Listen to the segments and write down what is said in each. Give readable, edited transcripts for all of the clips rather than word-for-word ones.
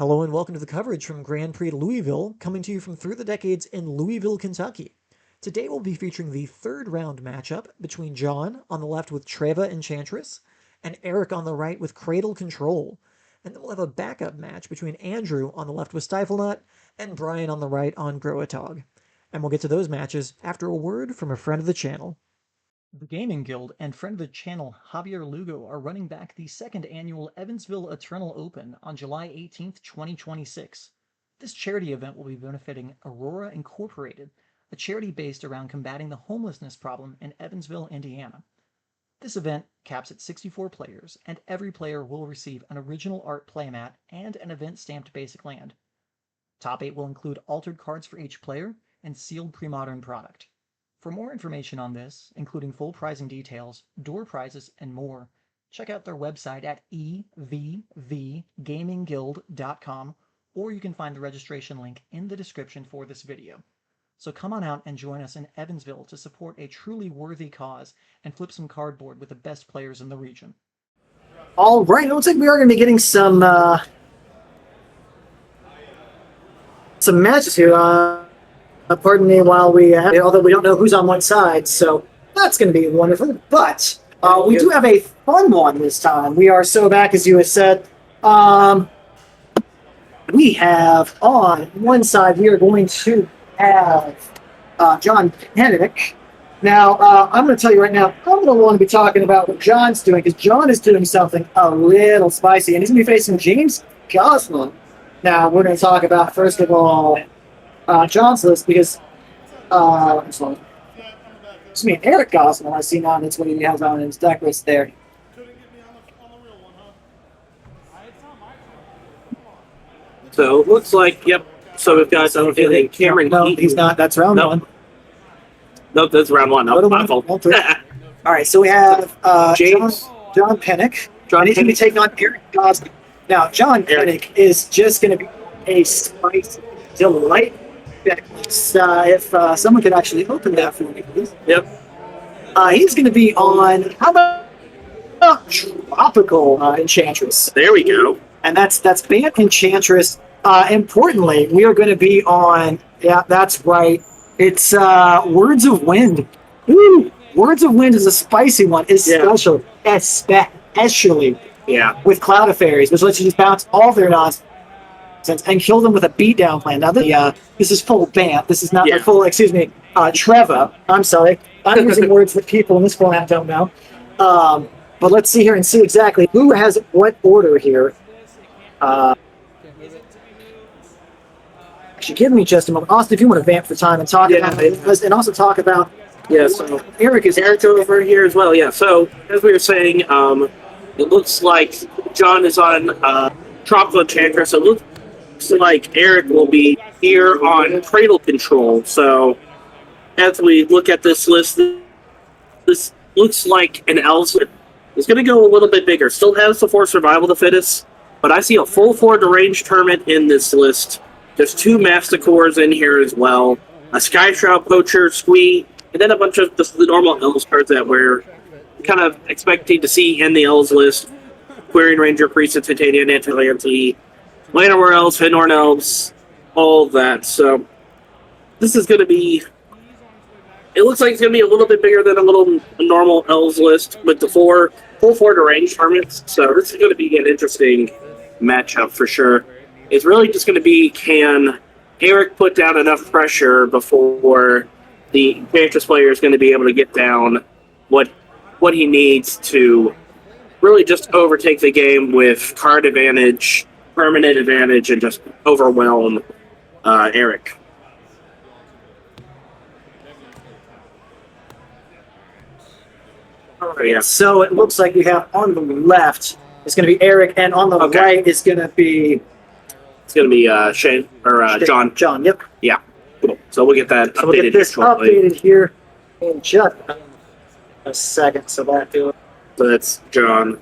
Hello and welcome to the coverage from Grand Pre Louisville, coming to you from Through the Decades in Louisville, Kentucky. Today we'll be featuring the third round matchup between John on the left with Treva Enchantress, and Eric on the right with Cradle Control. And then we'll have a backup match between Andrew on the left with Stiflenut, and Brian on the right on Groatog. And we'll get to those matches after a word from a friend of the channel. The Gaming Guild and friend of the channel Javier Lugo are running back the second annual Evansville Eternal Open on July 18th, 2026. This charity event will be benefiting Aurora Incorporated, a charity based around combating the homelessness problem in Evansville, Indiana. This event caps at 64 players, and every player will receive an original art playmat and an event-stamped basic land. Top 8 will include altered cards for each player and sealed pre-modern product. For more information on this, including full pricing details, door prizes, and more, check out their website at evvgamingguild.com, or you can find the registration link in the description for this video. So come on out and join us in Evansville to support a truly worthy cause and flip some cardboard with the best players in the region. All right, it looks like we are going to be getting some matches here. Pardon me while we although we don't know who's on what side, so that's going to be wonderful. But we do have a fun one this time. We are so back, as you have said. We have on one side, we are going to have John Pennick. Now, I'm going to tell you right now, I'm going to want to be talking about what John's doing, because John is doing something a little spicy, and he's going to be facing James Gosselin. Now, we're going to talk about, first of all, John's list, because Eric Gosselin, I see now, that's what he has on his deck list there. So, it looks like, yep. So, we've got Cameron. No, he's not. That's round one. No, that's round one. No, my fault. All right, so we have James. John Pennick. And he's going to be taking on Eric Gosselin. Now, John Pennick is just going to be a spicy delight. If someone could actually open that for me, please. Yep. He's going to be on, how about Tropical Enchantress? There we go. And that's Bant Enchantress. Importantly, we are going to be on, yeah, that's right. It's Words of Wind. Ooh, Words of Wind is a spicy one, especially with Cloud of Fairies, which lets you just bounce all their nonsense and kill them with a beatdown plan. Now, this is full Bant. This is not full, Treva. I'm sorry. I'm using words that people in this format don't know. But let's see here and see exactly who has what order here. Actually, give me just a moment. Austin, if you want to vamp for time and talk about it, and also talk about... Yeah, so Eric over here as well, yeah. So, as we were saying, it looks like John is on Tropical Enchantress, so it looks like Eric will be here on Cradle Control. So, as we look at this list, this looks like an Elves. It's going to go a little bit bigger. Still has the 4 Survival the Fittest, but I see a full 4 Deranged Tournament in this list. There's 2 Masticores in here as well, a Sky Shroud Poacher, Squee, and then a bunch of the normal Elves cards that we're kind of expecting to see in the Elves list. Querying Ranger, Priest of Titanian, Antilante, Llanowar Elves, Fëanor Elves, all of that. So this is going to be... It looks like it's going to be a little bit bigger than a normal Elves list with the full 4 Deranged Tournaments. So this is going to be an interesting matchup for sure. It's really just going to be, can Eric put down enough pressure before the Enchantress player is going to be able to get down what he needs to really just overtake the game with card advantage, permanent advantage, and just overwhelm Eric. So it looks like we have on the left, it's going to be Eric, and on the right is going to be... It's going to be Shane, or John. John, yep. Yeah. Cool. So we'll get that updated. We'll get this updated here in just a second. So that's John.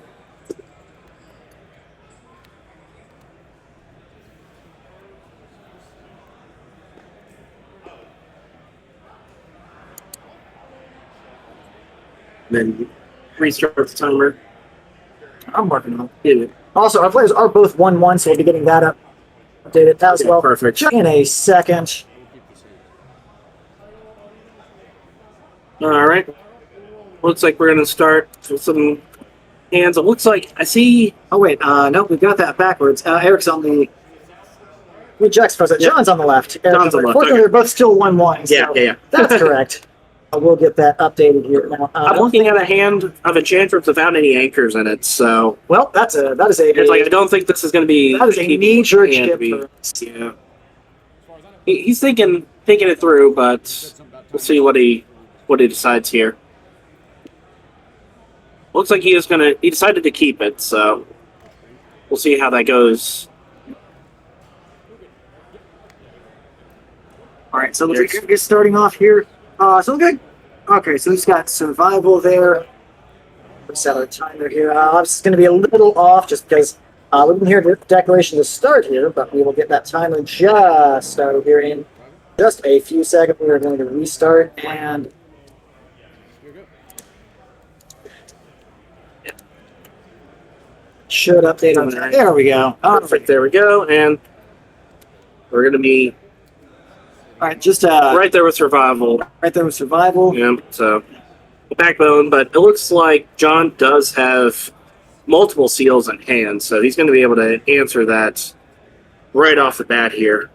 Then restart the timer. I'm working on it. Also, our players are both 1-1, so we'll be getting that up Update it as well. Perfect. In a second. All right. Looks like we're going to start with some hands. It looks like I see. Oh, wait. No, we've got that backwards. Eric's on the. We juxtapose it. John's on the left. John's on the left. Fortunately, Okay. they're both still 1-1. Yeah, so yeah. That's correct. We'll get that updated here now. I'm looking at a hand of Enchantress without any anchors in it, so Well, that is a. it's like I don't think this is going to be. That is a knee-jerk hand chip be- for us. Yeah. He's thinking it through, but we'll see what he decides here. Looks like he decided to keep it, so we'll see how that goes. All right, so let's get starting off here. So good. Okay, so we've got survival there. Let's set our timer here. This is going to be a little off just because we didn't hear the declaration to start here, but we will get that timer just started here in just a few seconds. We are going to restart and. Should update on that. There we go. Perfect. There we go, and we're going to be All right, just right there with survival. right there with survival. Yeah, so the backbone, but it looks like John does have multiple seals in hand, so he's going to be able to answer that right off the bat here.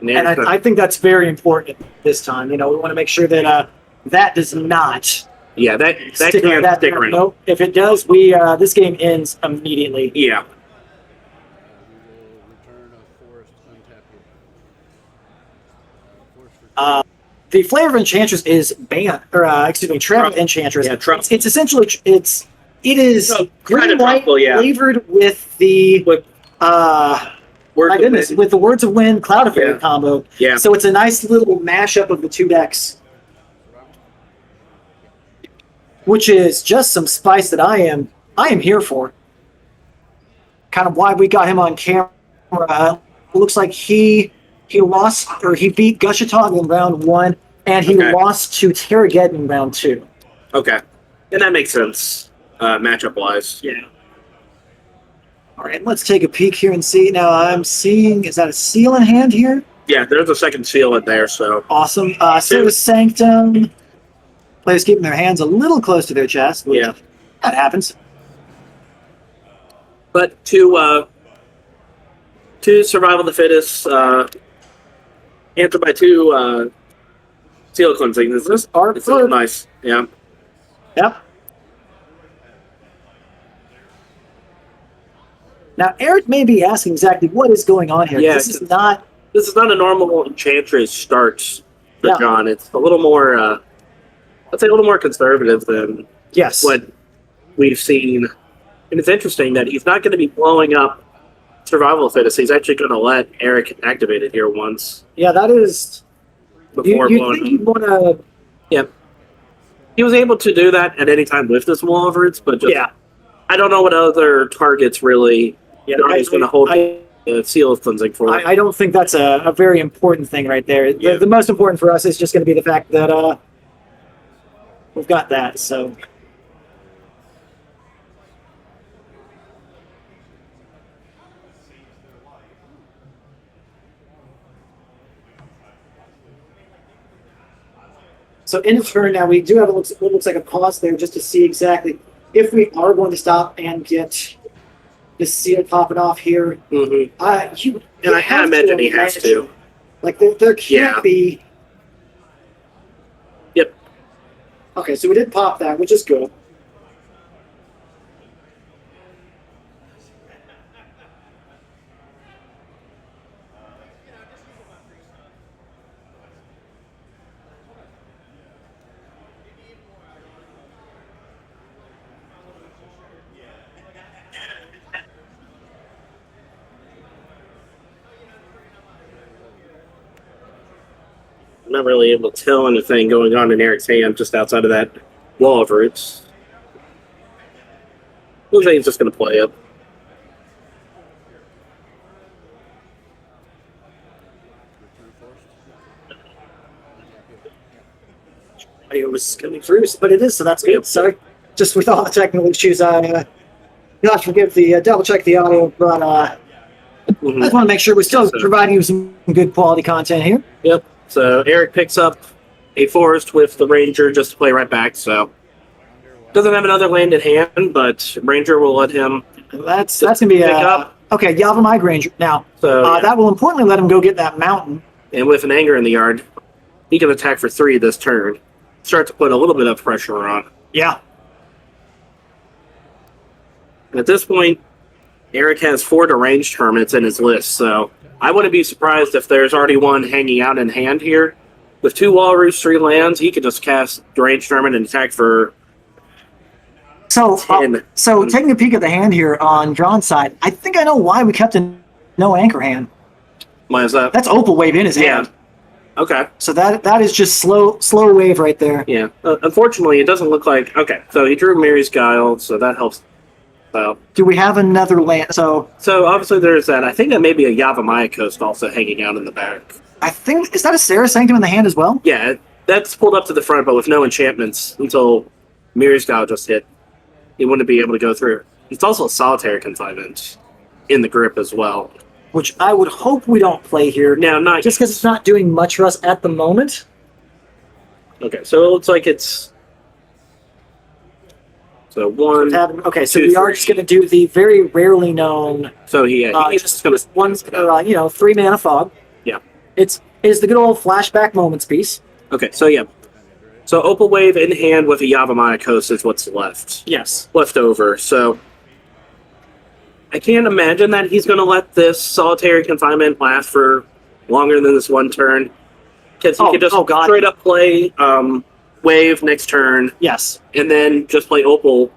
And I think that's very important this time. You know, we want to make sure that that does not yeah, that can't stick there. around. Nope. If it does, we this game ends immediately. Yeah. The flavor of Enchantress is Treva Enchantress. Yeah, Treva. It's essentially it is So, green kind of white tropical, yeah. flavored with the With my goodness, with the Words of Wind Cloud of Fairy Yeah. combo. Yeah. So it's a nice little mashup of the two decks, which is just some spice that I am here for. Kind of why we got him on camera. Looks like he lost, or he beat Gushatog in round 1, and he Okay. lost to Terrageddon in round 2. Okay. And that makes sense, matchup-wise. Yeah. All right, let's take a peek here and see. Now I'm seeing, is that a seal in hand here? Yeah, there's a second seal in there, so... Awesome. Service Sanctum. Players keeping their hands a little close to their chest. Which, Yeah. That happens. But to survival of the fittest, answered by 2 seal cleansing. This is nice. Yeah. Yep. Now, Eric may be asking exactly what is going on here. Yeah, This is not. This is not a normal Enchantress start for Yeah. John. It's a little more, I'd say a little more conservative than Yes. what we've seen. And it's interesting that he's not going to be blowing up survival of the fittest. He's actually going to let Eric activate it here once Yeah, that is. before You blowing think up. you'd want to. Yeah. He was able to do that at any time with this wall over it, but just, Yeah. I don't know what other targets really Yeah, he's going to hold the seal of cleansing for. I don't think that's a very important thing right there. Yeah. The most important for us is just going to be the fact that we've got that. So. So in turn, now we do have what looks like a pause there just to see exactly if we are going to stop and get the seal popping off here. Mhm. You And I have imagine he has to. Like there can't Yeah. be. Yep. Okay, so we did pop that, which is good. I'm not really able to tell anything going on in Eric's hand just outside of that wall over it. Looks like he's just going to play it. Audio was coming through, but it is, so that's good. Sorry, just with all the technical issues, you'll have to forgive the double check the audio, but Mhm. I just want to make sure we're still So- providing you some good quality content here. Yep. So Eric picks up a forest with the Ranger just to play right back. So doesn't have another land in hand, but Ranger will let him. That's gonna be Pick up. okay. Yavamai Granger. Now So yeah. that will importantly let him go get that mountain. And with an anger in the yard, he can attack for 3 this turn. Start to put a little bit of pressure on. Yeah. And at this point, Eric has 4 deranged hermits in his list, so I wouldn't be surprised if there's already one hanging out in hand here. With 2 Walrus, 3 lands, he could just cast deranged hermit and attack for So 10. taking a peek at the hand here on John's side, I think I know why we kept a no anchor hand. Why is that? That's Opal Wave in his Yeah. hand. Okay. So that is just slow wave right there. Yeah. Unfortunately, it doesn't look like... Okay, so he drew Mary's Guile, so that helps out. Do we have another land? So obviously there's that. I think that may be a Yavamaya Coast also hanging out in the back. I think, is that a Sarah Sanctum in the hand as well? Yeah, that's pulled up to the front, but with no enchantments until Mary's Guile just hit. He wouldn't be able to go through. It's also a solitary confinement in the grip as well. Which I would hope we don't play here. Now, not Just because it's not doing much for us at the moment. okay. So it looks like it's so 1. Okay, so 2, we are 3. just going to do the very rarely known So he's just gonna one, 3 mana fog. Yeah. It's the good old flashback moments piece. Okay, so yeah. So Opal Wave in hand with a Yavamaya Coast is what's Yes. left over. So I can't imagine that he's going to let this solitary confinement last for longer than this one turn. Because he could just straight up play Wave next turn, Yes. and then just play Opal.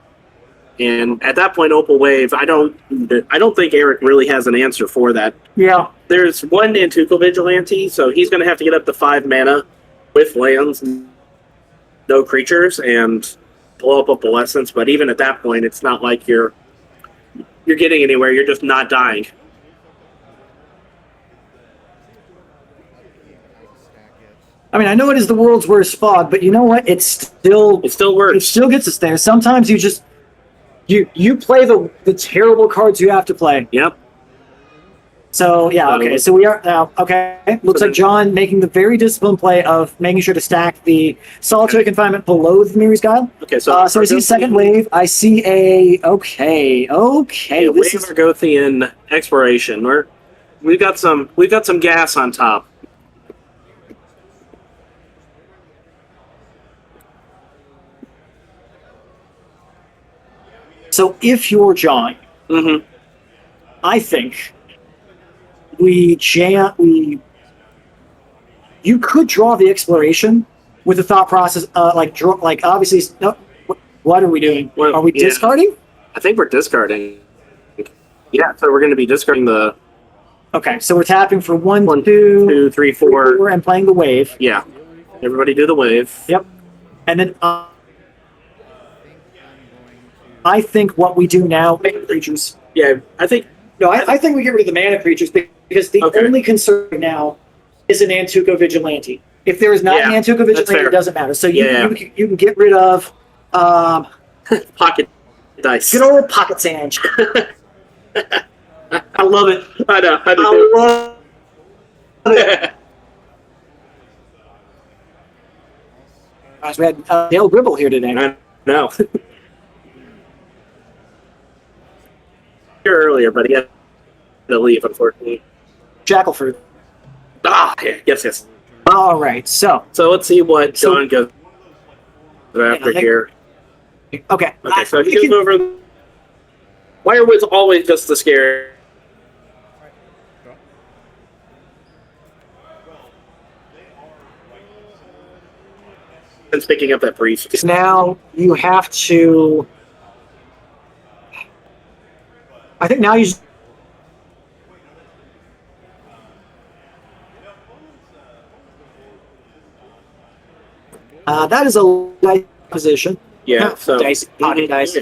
And at that point, Opal Wave, I don't think Eric really has an answer for that. Yeah. There's 1 Nantuko Vigilante, so he's going to have to get up to 5 mana with lands, no creatures, and blow up Opalescence. But even at that point, it's not like you're getting anywhere. You're just not dying. I mean, I know it is the world's worst fog, but you know what? It still works. It still gets us there. Sometimes you just you play the terrible cards you have to play. Yep. So yeah, okay. So we are now okay. Looks like John making the very disciplined play of making sure to stack the solitary confinement below the Mary's Guile. Okay, so I see second wave. I see a okay. Yeah, This Wave is Argothian Exploration. We've got some gas on top. so. If you're John, Mm-hmm. I think you could draw the exploration with the thought process, like obviously. No, what are we doing? Well, Are we yeah. discarding? I think we're discarding. Yeah, so we're going to be discarding the Okay, so we're tapping for 1, 1, 2, 2, 3, 4. and playing the wave. Yeah. Everybody do the wave. Yep. And then I think what we do now, mana creatures. Yeah, I think. No, I think we get rid of the mana creatures because the Okay. only concern now is an Nantuko Vigilante. If there is not an Nantuko that's Vigilante, fair. it doesn't matter. So you can get rid of Pocket dice. good old pocket sand. I love it. I know. I do. I love it. Gosh, we had Dale Gribble here today. I know. Here earlier, but he had to leave, unfortunately. Jackalford. Ah, yeah, yes. All right, so So let's see what John goes after think- here. okay. Okay, so he goes over. Wirewood's always just the scare. And picking up that brief. Now you have to. I think now you. That is a nice position. Yeah, so Dice, pocket dice.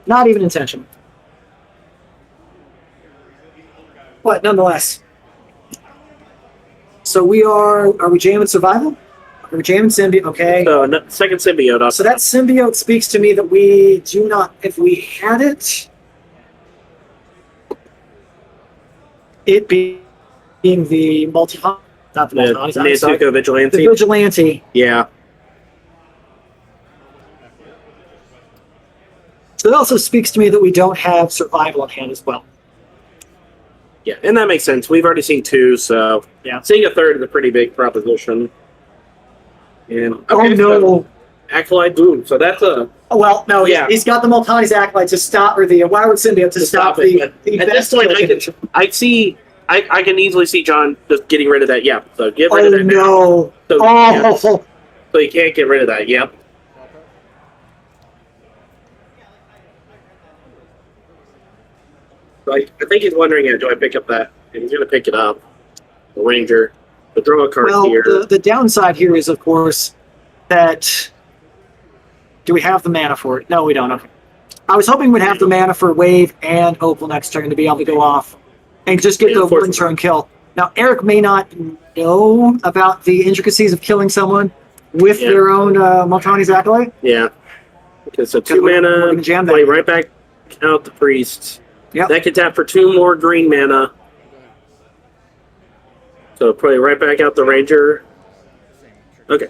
Not even intentional. But nonetheless. So we are we jamming survival? Are we jamming symbiote? Okay. So second symbiote. So that symbiote speaks to me that we do not, if we had it, it being the not the multi, I'm sorry, Nezuko Vigilante. the Vigilante. Yeah. So that also speaks to me that we don't have survival in hand as well. Yeah, and that makes sense. We've already seen 2, so Yeah. seeing a 3rd is a pretty big proposition. And Oh, no. so Acolyte Boom. So that's a Oh, well, no, Yeah. he's got the Multani's Acolyte to stop, or the Wildwood Symbiote to stop it. the But at this point, I can easily see John just getting rid of that. Yeah, so get rid of that now. no. So, Oh, yeah, so you can't get rid of that. Yep. So I think he's wondering, do I pick up that? And he's going to pick it up. The Ranger. But throw a card well, here. the downside here is, of course, that... Do we have the mana for it? No, we don't. Okay. I was hoping we'd have the mana for Wave and Opal next turn to be able to go off and just get the one turn kill. Now, Eric may not know about the intricacies of killing someone with their own Multani's Acolyte. Yeah. Okay, so 2 we're mana, gonna jam that. play right back out the Priest. Yep. That can tap for 2 more green mana. So play right back out the Ranger. Okay.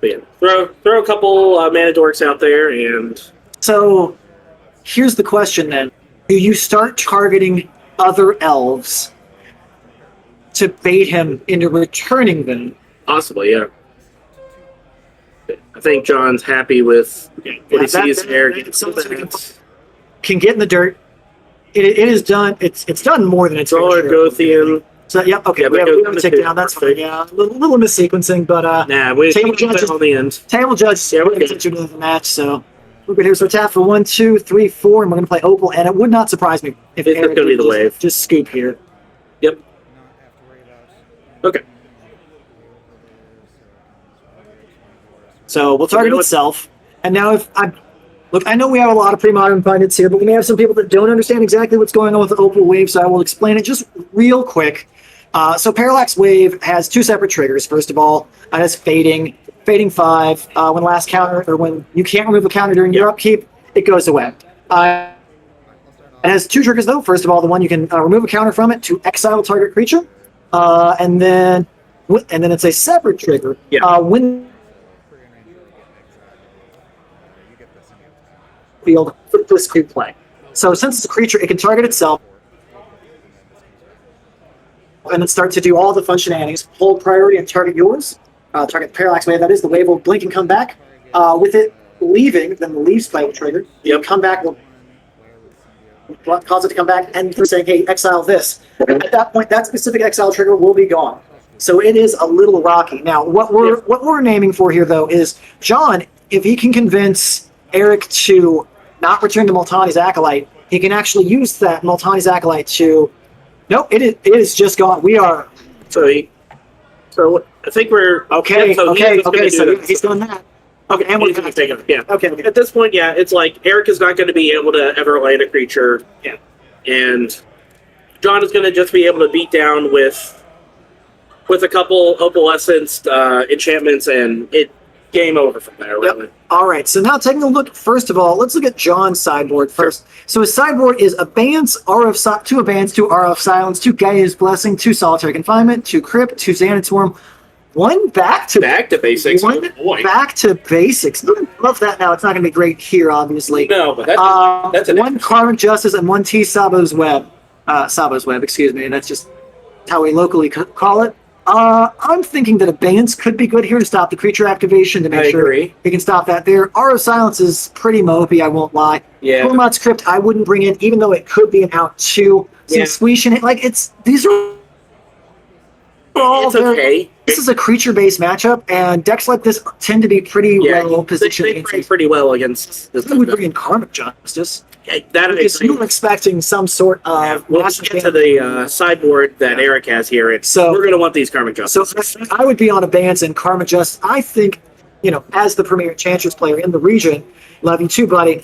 But yeah, throw a couple mana dorks out there, and So here's the question then. Do you start targeting other elves to bait him into returning them? possibly, yeah. I think John's happy with what he sees there. Can get in the dirt. It is done. It's done more than it's Draw Gothian. So yeah, okay. Yeah, we but have goes a tick down. That's fine. Yeah, a little missequencing, but Nah, we Table put judges- it on the end. table judge Yeah, we're good. attention to the match. So we're good here. So tap for 1, 2, 3, 4, and we're gonna play Opal. And it would not surprise me if It's Eric gonna be the just- wave. Just scoop here. Yep. Okay. So we'll target itself. And now look, I know we have a lot of pre-modern pundits here, but we may have some people that don't understand exactly what's going on with the Opal Wave, so I will explain it just real quick. So Parallax Wave has 2 separate triggers. First of all, it has Fading 5. When last counter, or when you can't remove a counter during your upkeep, it goes away. It has 2 triggers though. First of all, the one you can remove a counter from it to exile target creature, and then it's a separate trigger. When field for this creep play. So since it's a creature, it can target itself and then start to do all the fun shenanigans. Hold priority and target yours. Target the Parallax Wave, that is. The wave will blink and come back. With it leaving, then the leaves play will trigger. Come back will cause it to come back, and for saying, hey, exile this. At that point, that specific exile trigger will be gone. So it is a little rocky. Now, what we're naming for here, though, is John, if he can convince Eric to not return to Multani's Acolyte, he can actually use that Multani's Acolyte to... Nope, it is just gone. We are... So I think we're... Okay, so he's doing that. Okay, and we're going to take it. Yeah. Okay. At this point, yeah, it's like Eric is not going to be able to ever land a creature. Yeah. And John is going to just be able to beat down with a couple opalescent enchantments, and it game over from there. Really. Yep. All right, so now taking a look, first of all, let's look at John's sideboard first. Sure. So his sideboard is Abeyance, 2 Abeyance, 2 Aura of Silence, 2 Gaia's Blessing, 2 Solitary Confinement, 2 Crypt, 2 Xanatorm, 1 back to basics. 1 back to basics. I love that. Now it's not going to be great here, obviously. No, but that's 1 Karmic Justice and 1 T Sabo's Web. Sabo's Web, excuse me. That's just how we locally call it. I'm thinking that Abeyance could be good here to stop the creature activation to make sure we can stop that there. Aura of Silence is pretty mopey, I won't lie. Yeah. Format's Crypt I wouldn't bring in, even though it could be an out 2. Some squeeze in it. Like, these are all okay. This is a creature-based matchup, and decks like this tend to be pretty well positioned. They play pretty well against this. I would bring in Karmic Justice. Because you were expecting some sort of... We'll get to the sideboard that Eric has here. We're going to want these Karmic Justice. So I would be on Abeyance and Karmic Justice. I think, as the premier Enchantress player in the region, love you too, buddy,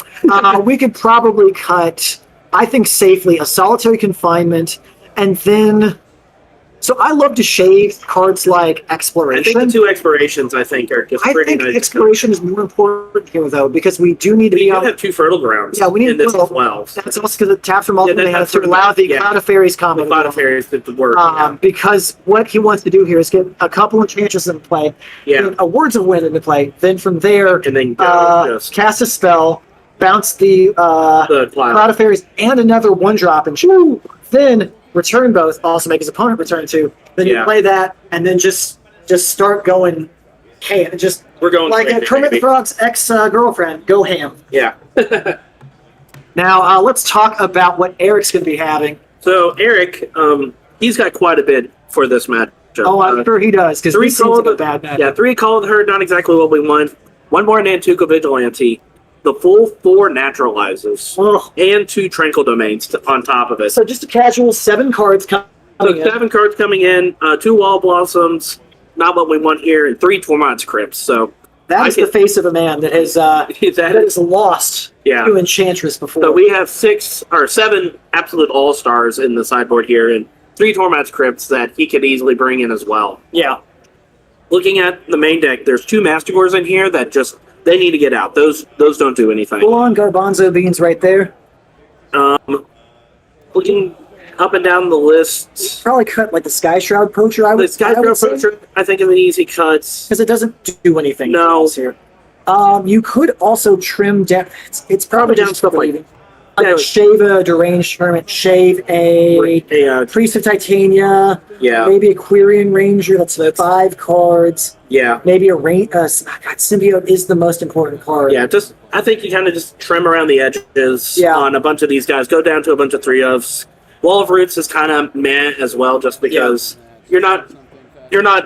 we could probably cut, I think safely, a Solitary Confinement, and then So I love to shave cards like I Exploration. think the two expirations, I think, are just I pretty think nice. Exploration is more important here, though, because we do need to We be do on. have 2 fertile grounds Yeah, we need in this to. as well. That's also because it taps from multiple that mana taps to from- allow the yeah. Cloud of Fairies The combo. Cloud of Fairies did the work. Because what he wants to do here is get a couple Enchantresses in play, Yeah. get a Words of Wind into play, then from there, And then go just cast a spell, bounce the the Cloud of Fairies, and another 1-drop, and shoo, then return both, also make his opponent return 2. Then you Yeah. play that, and then just start going ham. Just We're going like a crazy, Kermit the baby. Frog's ex-girlfriend, go ham. Yeah. Now, let's talk about what Eric's going to be having. So Eric, he's got quite a bit for this match. Oh, I'm sure he does, because 3 this seems cold, like a bad match. yeah, 3 cold hurt, not exactly what we want. 1 more Nantuko Vigilante, the full 4 naturalizes, Ugh. and 2 Tranquil Domains on top of it. So just a casual 7 cards coming So in. 7 cards coming in, 2 Wall Blossoms, not what we want here, and 3 Tormod's Crypts. So That is I the face of a man that has lost Yeah. to Enchantress before. So we have 7 absolute all-stars in the sideboard here, and 3 Tormod's Crypts that he could easily bring in as well. yeah. Looking at the main deck, there's 2 Mastigores in here that just, they need to get out. Those don't do anything. Full-on Garbanzo beans right there. Looking up and down the list, Probably cut like the Sky Shroud Poacher, I the would Sky say. Poacher, I think, is an easy cut. Because it doesn't do anything No. else here. You could also trim down. It's probably down just stuff like- Yeah. shave a Deranged Tournament, shave a Priest of Titania, Yeah, maybe a Quirion Ranger. That's 5 cards. yeah, Maybe a rain. God, Symbiote is the most important card. yeah. Just, I think you kind of just trim around the edges Yeah. on a bunch of these guys. Go down to a bunch of 3-ofs. Wall of Roots is kind of meh as well, just because you're not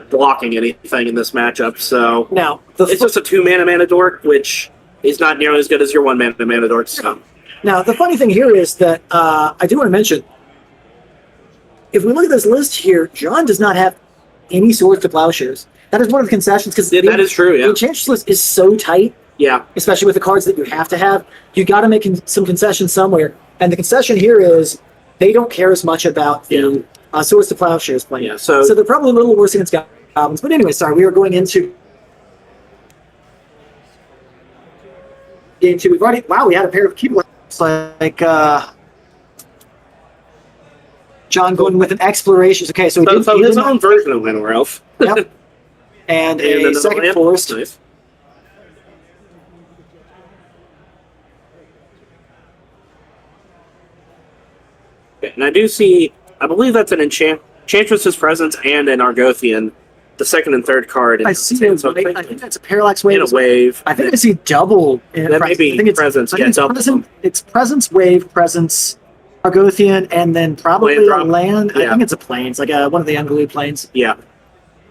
blocking anything in this matchup. So Now, it's just a 2-mana dork, which is not nearly as good as your 1-mana dork. So Now, the funny thing here is that I do want to mention, if we look at this list here, John does not have any Swords to Plowshares. That is one of the concessions, because yeah, that is true. the Yeah, Enchantress list is so tight, yeah, especially with the cards that you have to have. You got to make some concessions somewhere. And the concession here is they don't care as much about the Swords to Plowshares playing. yeah. So So they're probably a little worse against goblins. But anyway, sorry, we are going into we've already, wow, we had a pair of keyblades. Like John going with an Explorations. Okay, so so his own version of Winter Elf. Yep. And a another second land. forest. Nice. Okay, and I do see, I believe that's an Enchantress's Presence and an Argothian, the second and third card. I see those. So I think that's a Parallax Wave. in a wave. I think I see double. In That may be I think it's Presence, I think yeah, it's double. It's Presence, Wave, Presence, Argothian, and then probably Land a drop. land. I Yeah. think it's a plains, like one of the unglued plains. Yeah.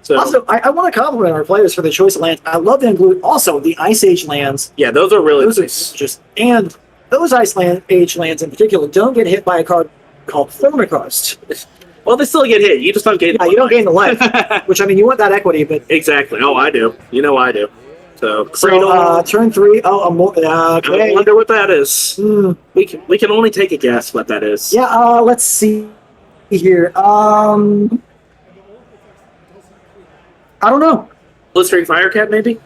So Also, I want to compliment our players for the choice of lands. I love the unglued. Also, the Ice Age lands. yeah, those are really Those are nice. just, and those Age lands in particular don't get hit by a card called Thermocrust. Well, they still get hit. You just don't gain. Yeah, you don't gain the life, which I mean, you want that equity, but Exactly. Oh, I do. You know I do. So, so turn 3. Oh, I okay. wonder what that is. Hmm. We can only take a guess what that is. Yeah, let's see here. I don't know. Blistering Firecat, maybe.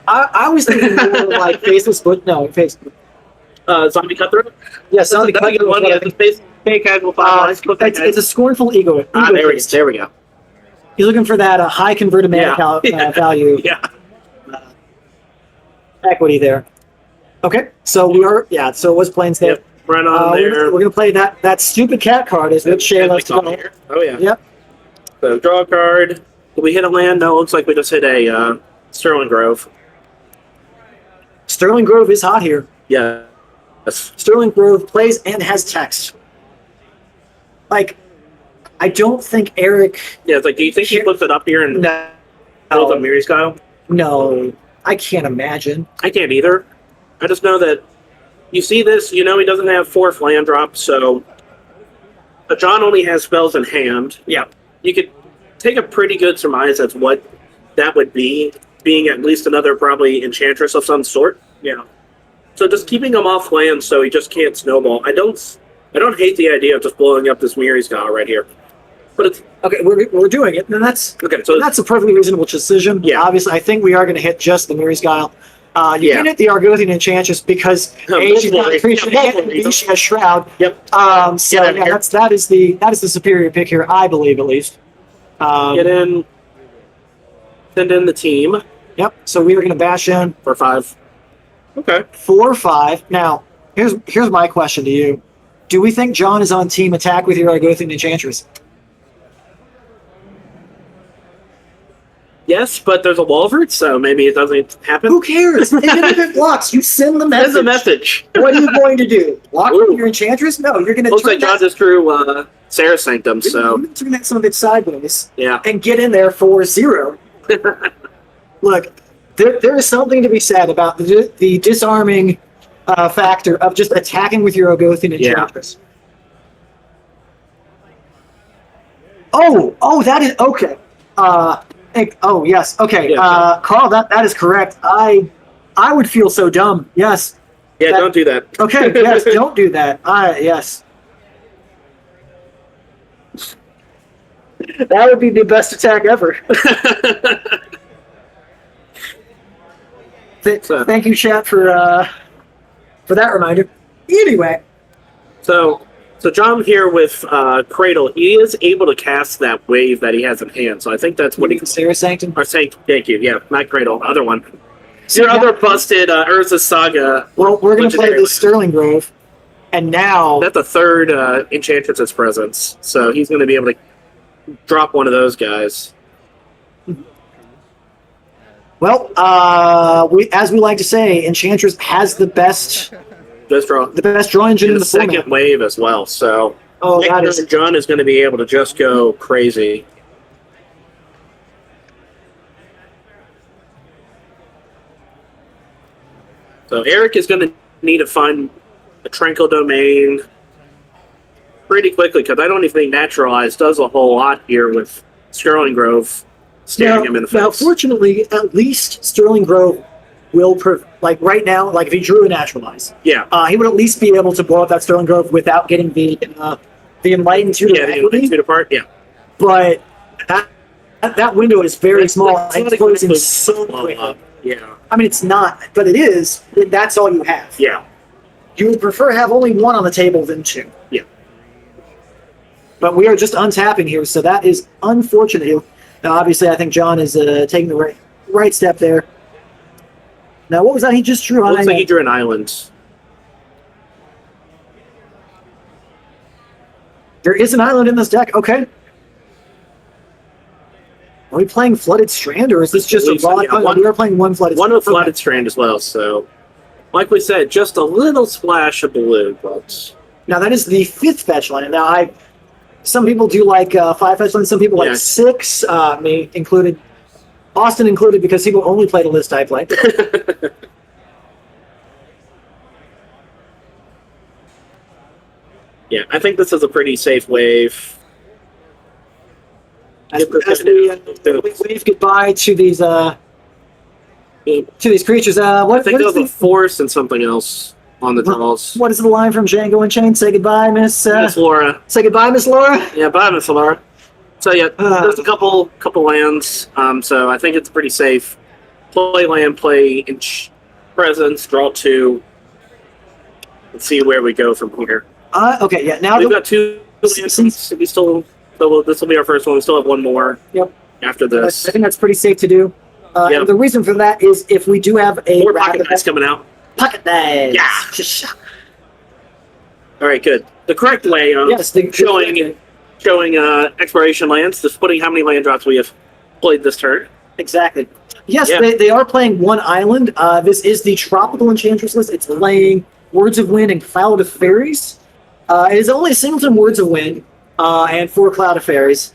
I was thinking more like Faceless, but no, Faceless. Zombie Cutthroat. Yeah, That's a good one. Yeah, the space pay casual 5 lines. it's a scornful ego. There we go. He's looking for that high converted mana value Yeah. equity there. Okay, so we are, so it was plains there. Yep. Right on there. We're gonna play that stupid cat card, is what Shay likes to call it. Oh yeah. Yep. So draw a card. Did we hit a land? No, it looks like we just hit a Sterling Grove. Sterling Grove is hot here. Yeah. Yes. Sterling Grove plays and has text. Like, I don't think Eric. Yeah, it's like, do you think he puts it up here and No, builds a Miri Style? no, I can't imagine. I can't either. I just know that you see this, you know he doesn't have 4 land drops, so but John only has spells in hand. Yeah. You could take a pretty good surmise that's what that would be, being at least another probably Enchantress of some sort. Yeah. So just keeping him off land so he just can't snowball. I don't hate the idea of just blowing up this Miri Style right here. But it's Okay, we're doing it, and that's okay. So that's a perfectly reasonable decision. Yeah. Obviously, I think we are going to hit just the Mirror's Guile. You Yeah. can hit the Argothian Enchantress because A, she's got creation, and B, she has Shroud. Yep. So yeah, that is the superior pick here, I believe at least. Get in. Send in the team Yep. So we are going to bash in for 5. Okay. 4-5. Now, here's my question to you: do we think John is on team attack with your Argothian Enchantress? Yes, but there's a Walvert, so maybe it doesn't happen. Who cares? Even if it blocks, you send the message. There's a message. What are you going to do? Block Ooh. with your Enchantress? No, you're going to Looks like John just drew Sarah Sanctum, so turn that some of it sideways yeah. and get in there for 0. Look, there is something to be said about the disarming factor of just attacking with your Argothian Enchantress. Oh, that is okay. Oh yes, okay. Yeah. Carl, that is correct. I would feel so dumb. Yes. Yeah, don't do that. Okay. Yes, don't do that. Yes. That would be the best attack ever. Thank you, chat, for that reminder. Anyway. So John here with Cradle, he is able to cast that wave that he has in hand. So I think that's what he's Sarah Sanctum. Or Sanctum. Thank you. Yeah, not Cradle, other one. Your other busted Urza Saga. Well, we're going to play legendary this Sterling Grove, and now That's the third Enchantress's presence, so he's going to be able to drop one of those guys. well, as we like to say, Enchantress has the best Just draw draw engine in the the second format. wave as well. So Oh, next that turn, is John is going to be able to just go crazy. So Eric is going to need to find a Tranquil Domain pretty quickly because I don't even think Naturalize does a whole lot here with Sterling Grove staring him in the face. Now, fortunately, at least Sterling Grove will, right now, like if he drew a Naturalize, Yeah. he would at least be able to blow up that Sterling Grove without getting the Enlightened Tutor Yeah, the equity. two apart. Yeah. But that window is very small. Like, It's closing so quickly. Yeah. I mean, it's not, but it is. That's all you have. Yeah. You would prefer have only 1 on the table than 2. Yeah. But we are just untapping here, so that is unfortunate. Now, obviously, I think John is taking the right step there. Now, what was that he just drew? Looks like he drew an island. There is an island in this deck. Okay. Are we playing Flooded Strand, or is this just a raw? Yeah, We are playing one Flooded One Strand. with Flooded Strand as well, so like we said, just a little splash of blue, but Now, that is the 5th fetch line. Now, some people do like 5 fetch lines, some people like 6, me included. Austin included, because he will only play the list I play. yeah, I think this is a pretty safe wave. As we wave goodbye to these creatures. I What think is there's a force and something else on the draws. what is the line from Django Unchained? Say goodbye, Miss. Miss Laura. Say goodbye, Miss Laura. Yeah, bye, Miss Laura. So yeah, there's a couple lands. So I think it's pretty safe. Play land, play presence, draw 2. Let's see where we go from here. Okay, yeah. Now We've got 2 lands. This will be our first one. We still have 1 more. Yep. After I this, think that's pretty safe to do. Yep. And the reason for that is if we do have a more pocket dice coming out. Pocket dice. Yeah. All right, good. The correct way of showing exploration lands, just putting how many land drops we have played this turn. Exactly. Yes, Yeah. they are playing 1 island. This is the Tropical Enchantress list. It's playing Words of Wind and Cloud of Fairies. It is only a singleton Words of Wind and 4 Cloud of Fairies.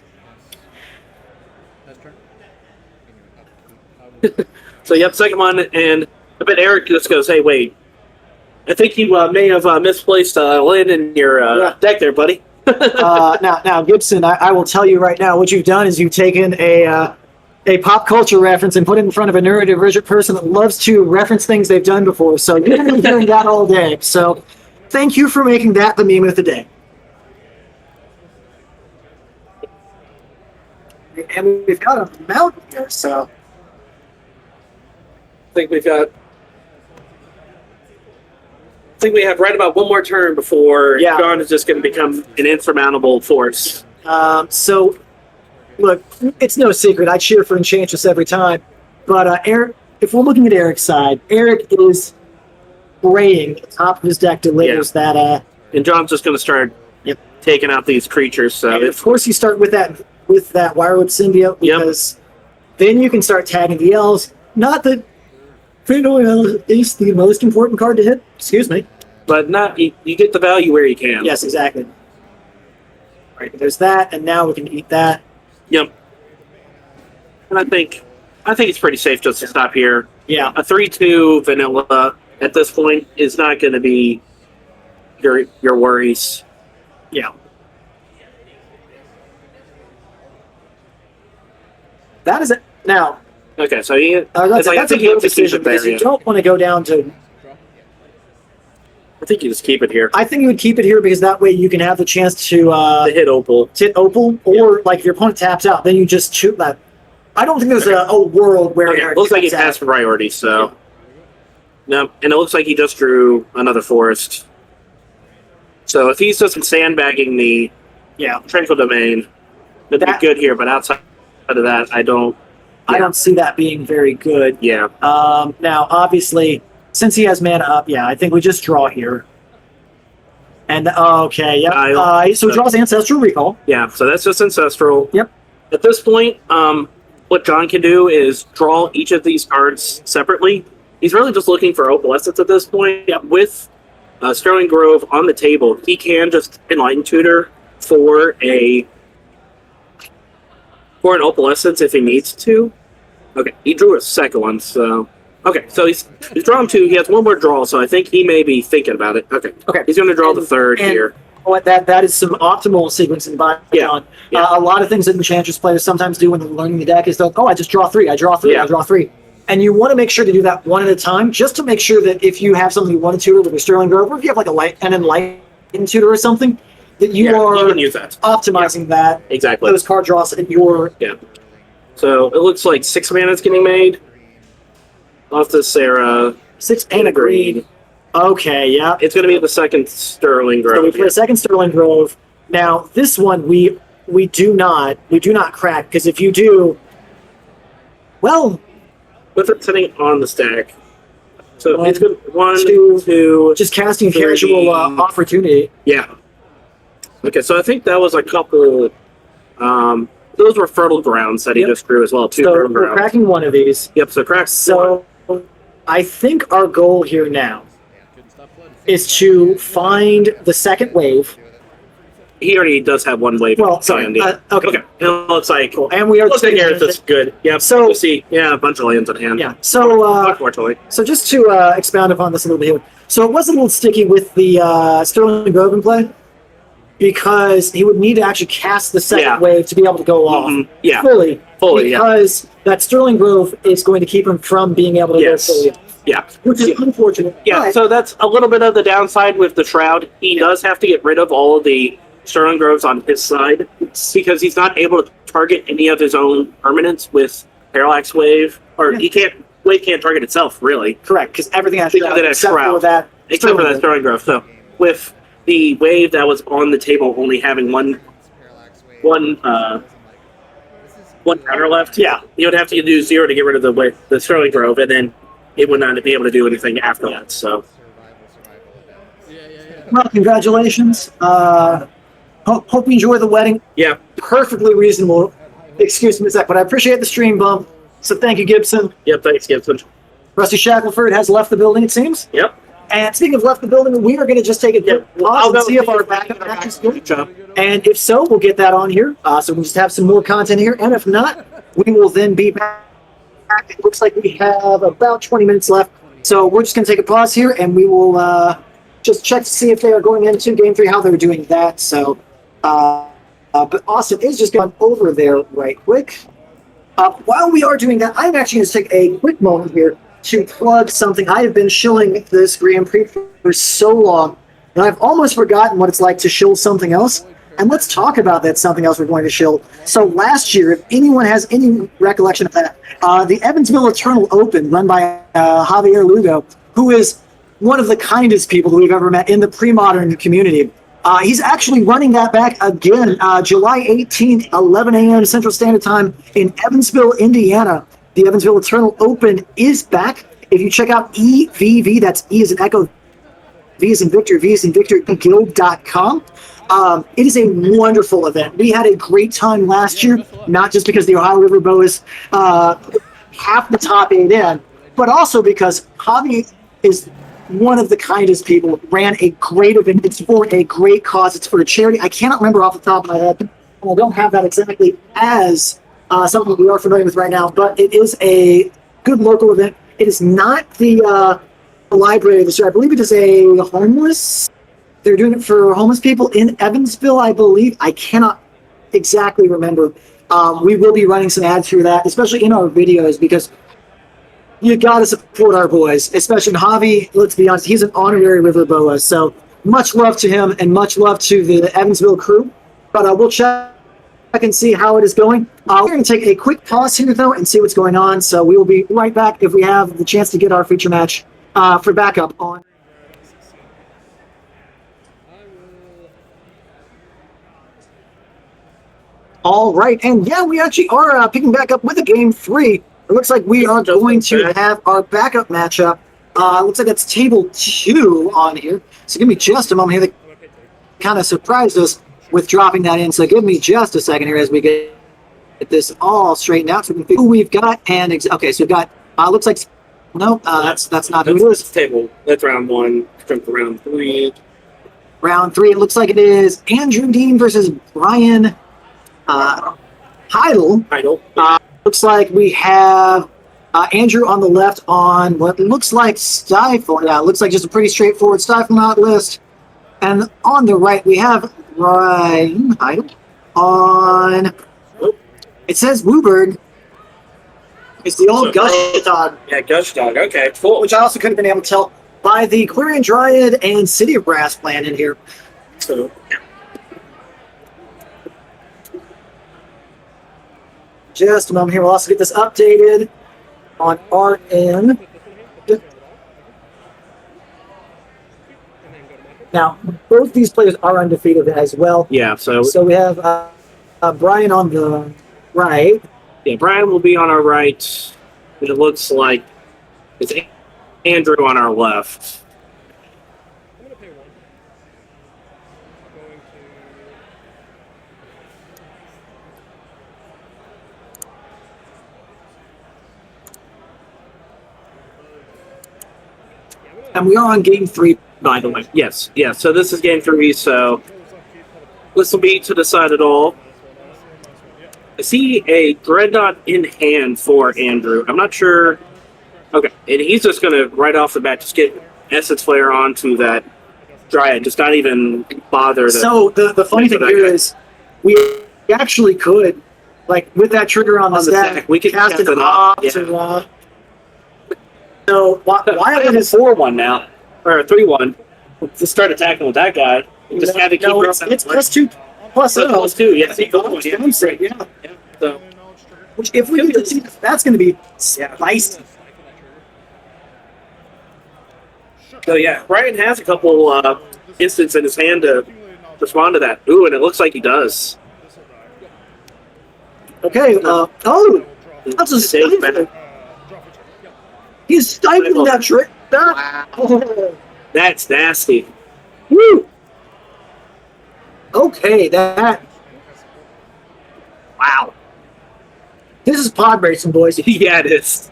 So, yep, second one, and I bet Eric just goes, hey, wait. I think you may have misplaced a land in your deck there, buddy. Now, Gibson, I will tell you right now, what you've done is you've taken a pop culture reference and put it in front of a neurodivergent person that loves to reference things they've done before. So you're going to be hearing that all day. So thank you for making that the meme of the day. And we've got a mountain here, so. I think we have right about one more turn before John is just going to become an insurmountable force. So, look, it's no secret. I cheer for Enchantress every time. But Eric, if we're looking at Eric's side, Eric is praying the top of his deck delivers that. And John's just going to start taking out these creatures. So and of course, you start with that Wirewood Symbiote because then you can start tagging the elves. Not that Fatal is the most important card to hit. Excuse me. But you get the value where you can. Yes, exactly. All right, there's that, and now we can eat that. Yep. And I think it's pretty safe just to stop here. Yeah. A 3-2 vanilla at this point is not going to be your worries. Yeah. That is it. Now. Okay, so that's a good decision because you don't want to go down to. I think you just keep it here. I think you would keep it here because that way you can have the chance to hit Opal. Or like if your opponent taps out, then you just shoot that. I don't think there's a world where it looks like he has priority. So no, and it looks like he just drew another forest. So if he's just sandbagging the Tranquil Domain, that'd be good here. But outside of that, I don't see that being very good. Yeah. Now, obviously, since he has mana up, I think we just draw here. And so he draws Ancestral Recall. Yeah. So that's just Ancestral. Yep. At this point, what John can do is draw each of these cards separately. He's really just looking for Opalescence at this point. With Sterling Grove on the table, he can just Enlighten Tutor for an Opalescence if he needs to. Okay, he drew a second one, so... Okay, so he's drawn two. He has one more draw, so I think he may be thinking about it. Okay. He's going to draw the third here. That is some optimal sequencing by John. A lot of things that Enchantress players sometimes do when they're learning the deck is I just draw three, I draw three. And you want to make sure to do that one at a time, just to make sure that if you have something you want to tutor with a Sterling Grove, or if you have like an Enlightened Tutor or something, that you are use that. optimizing that. Exactly. Those card draws in your... Yeah. So it looks like 6 mana is getting made off the Sarah. 6 and a green. Okay, yeah. It's going to be the second Sterling Grove. So we play a second Sterling Grove. Now, this one we do not crack, because if you do, well... With it sitting on the stack. So it's good. 1, 2, 2... Just casting casual opportunity. Yeah. Okay, so I think that was a couple... those were Fertile Grounds that he just drew as well. Two so Fertile we're Grounds. Cracking one of these. Yep, so crack. So I think our goal here now is to find the second wave. He already does have one wave. Well, sorry. Okay. It looks like... Cool. And we are... Looks like Aerith is good. Yep. So... We'll see. Yeah, a bunch of lands at hand. Yeah. So... unfortunately. So just to expound upon this a little bit here. So it was a little sticky with the Sterling Grove in play, because he would need to actually cast the second wave to be able to go off fully, because that Sterling Grove is going to keep him from being able to go fully. Yeah. Which is unfortunate. Yeah, but... so that's a little bit of the downside with the Shroud. He does have to get rid of all of the Sterling Groves on his side, because he's not able to target any of his own permanents with Parallax Wave, or Wave can't target itself, really. Correct, because everything has Shroud, except for that Sterling Grove. So with the wave that was on the table only having one counter left, you would have to do 0 to get rid of the Sterling Grove, and then it would not be able to do anything after that. So, well, congratulations. Hope you enjoy the wedding. Yeah, perfectly reasonable. Excuse me a sec, but I appreciate the stream bump. So thank you, Gibson. Yep, thanks, Gibson. Rusty Shackelford has left the building, it seems. Yep. And speaking of left the building, we are going to just take a pause and see if our backup match is good. And if so, we'll get that on here. So we'll just have some more content here. And if not, we will then be back. It looks like we have about 20 minutes left. So we're just going to take a pause here, and we will just check to see if they are going into Game 3, how they're doing that. So, but Austin is just going over there right quick. While we are doing that, I'm actually going to take a quick moment here to plug something. I have been shilling this Grand Prix for so long, and I've almost forgotten what it's like to shill something else. And let's talk about that, something else we're going to show. So last year, if anyone has any recollection of that, the Evansville Eternal Open, run by Javier Lugo, who is one of the kindest people that we've ever met in the pre-modern community. He's actually running that back again, July 18th, 11 a.m. Central Standard Time in Evansville, Indiana. The Evansville Eternal Open is back. If you check out EVV, that's E as in Echo, V as in Victor, guild.com. It is a wonderful event. We had a great time last year, not just because the Ohio River Boas half the top 8 in, but also because Javi is one of the kindest people, ran a great event. It's for a great cause. It's for a charity. I cannot remember off the top of my head. I don't have that exactly as something we are familiar with right now, but it is a good local event. It is not the library this year. I believe it is a homeless. They're doing it for homeless people in Evansville, I believe. I cannot exactly remember. We will be running some ads through that, especially in our videos, because you got to support our boys, especially Javi. Let's be honest, he's an honorary River Boa. So much love to him and much love to the Evansville crew. But we'll check and see how it is going. We're going to take a quick pause here, though, and see what's going on. So we will be right back if we have the chance to get our feature match for backup on. All right, and yeah, we actually are picking back up with a game 3. It looks like we are going to have our backup matchup. Looks like that's table 2 on here. So give me just a moment here. They kind of surprised us with dropping that in. So give me just a second here as we get this all straightened out so we can figure who we've got. And okay, so we've got looks like that's not who it is. Table. That's round 1. Jump to round 3. Round 3. It looks like it is Andrew Dean versus Brian Heidel. Looks like we have Andrew on the left on what looks like Stifle. Yeah, it looks like just a pretty straightforward Stifle not list. And on the right, we have Brian Heidel on. It says Wooberg. It's the old Gush Dog. Yeah, Gush Dog. Okay, cool. Which I also couldn't have been able to tell by the Quarian Dryad and City of Brass plan in here. So, yeah. Just a moment here. We'll also get this updated on our end. Now, both these players are undefeated as well. Yeah, so we have Brian on the right. Yeah, Brian will be on our right. It looks like it's Andrew on our left. And we are on game 3, by the way. Yes, yeah. So this is game 3, so this will be to decide it all. I see a Dreadnought in hand for Andrew. I'm not sure. Okay, and he's just going to, right off the bat, just get Essence Flare onto that Dryad. Just not even bother to... So the funny thing here is we actually could, like, with that trigger on the stack, we could cast it off to... So why it is 4-1 now, or 3-1. To start attacking with that guy, just have to keep. No, it's +2, +2. Yeah, yeah. So, which if we get to see, that's going to be spicy. So yeah, Brian has a couple instances in his hand to respond to that. Ooh, and it looks like he does. Okay. That's a save. He's stifling that trick. Wow. That's nasty. Woo! Okay, that. Wow. This is pod racing, boys. Yeah, it is.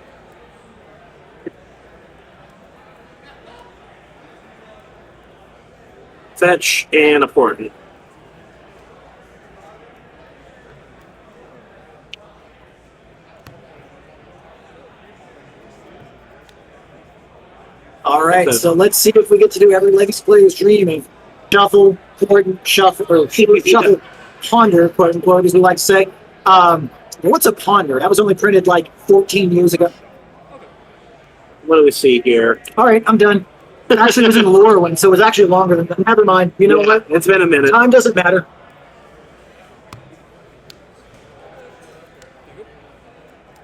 Fetch and a port. All right, so let's see if we get to do every Legacy player's dream of shuffle, shuffle, ponder, quote unquote, as we like to say. What's a ponder? That was only printed like 14 years ago. What do we see here? All right, I'm done. Actually, it was in the lower one, so it was actually longer than that. Never mind. You know what? It's been a minute. Time doesn't matter.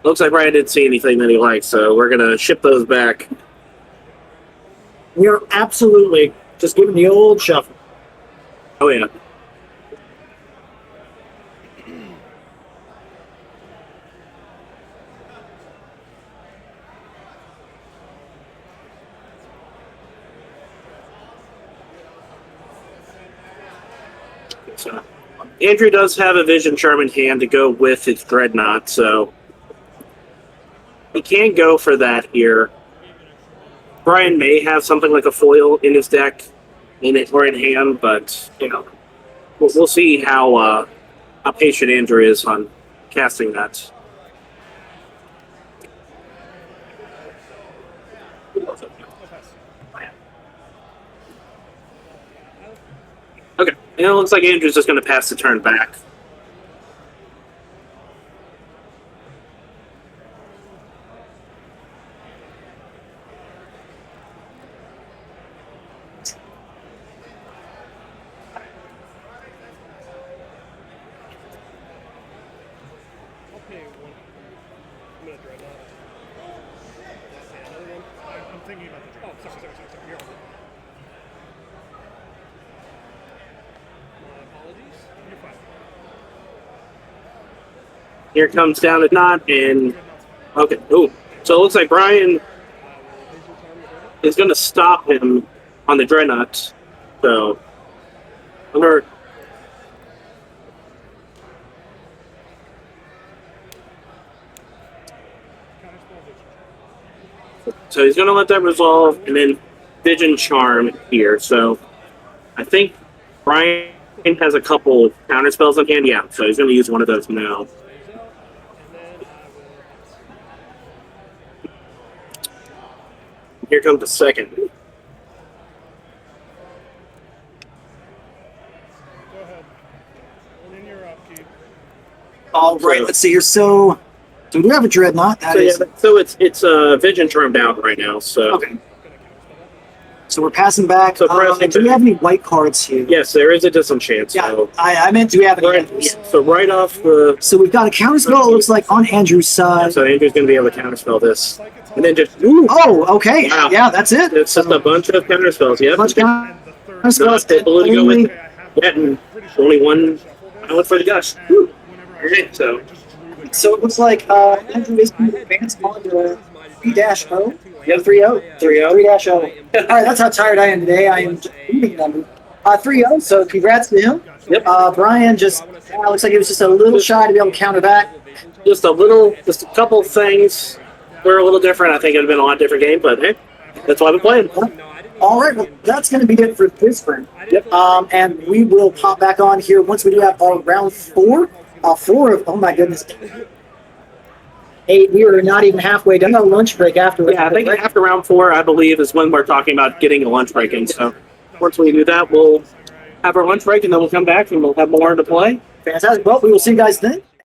Looks like Brian didn't see anything that he liked, so we're gonna ship those back. We're absolutely just giving the old shuffle. Oh yeah. So, Andrew does have a Vision Charm in hand to go with his Dreadnought, so he can go for that here. Brian may have something like a foil in his deck, or in hand, but you know, we'll see how patient Andrew is on casting that. Okay, and it looks like Andrew's just going to pass the turn back. Here comes down a knot, and okay. Ooh, so it looks like Brian is going to stop him on the Dreadnought. So, under. So he's going to let that resolve, and then Vision Charm here. So, I think Brian has a couple counter spells on hand. Yeah, so he's going to use one of those now. Here comes the second. Go ahead. And then you're up, Keith. All right, So- let's see here. So we do have a Dreadnought. That So, is so it's Vision Charmed out right now. So okay. So we're passing back. So pressing do we back. have any white cards here? yes, there is a disenchant. Yeah, So I meant do we have any? right off the. So we've got a counterspell. It looks like on Andrew's side. So Andrew's going to be able to counterspell this, and then just ooh, Oh, okay. Wow. Yeah, that's it. it's just a bunch of counterspells. Yeah, Bunch of counterspells. able to go with it. Yeah, and only one pilot for the gush. Woo. Okay, so So it looks like Andrew is going to advance on to 3-0. Yep. 3-0. 3-0. 3-0. All right, that's how tired I am today. I am moving number. 3-0, so congrats to him. Yep. Brian just looks like he was just a little shy to be able to counter back. just a couple things were a little different. I think it would have been a lot different game, but hey, that's why we're playing. All right, well, that's going to be it for this round. Yep. And we will pop back on here once we do have our round 4. 4 of, oh my goodness. 8, we are not even halfway done. A lunch break afterwards. Yeah, I think after round 4, I believe, is when we're talking about getting a lunch break in. So once we do that, we'll have our lunch break, and then we'll come back and we'll have more to play. Fantastic. Well, we will see you guys then.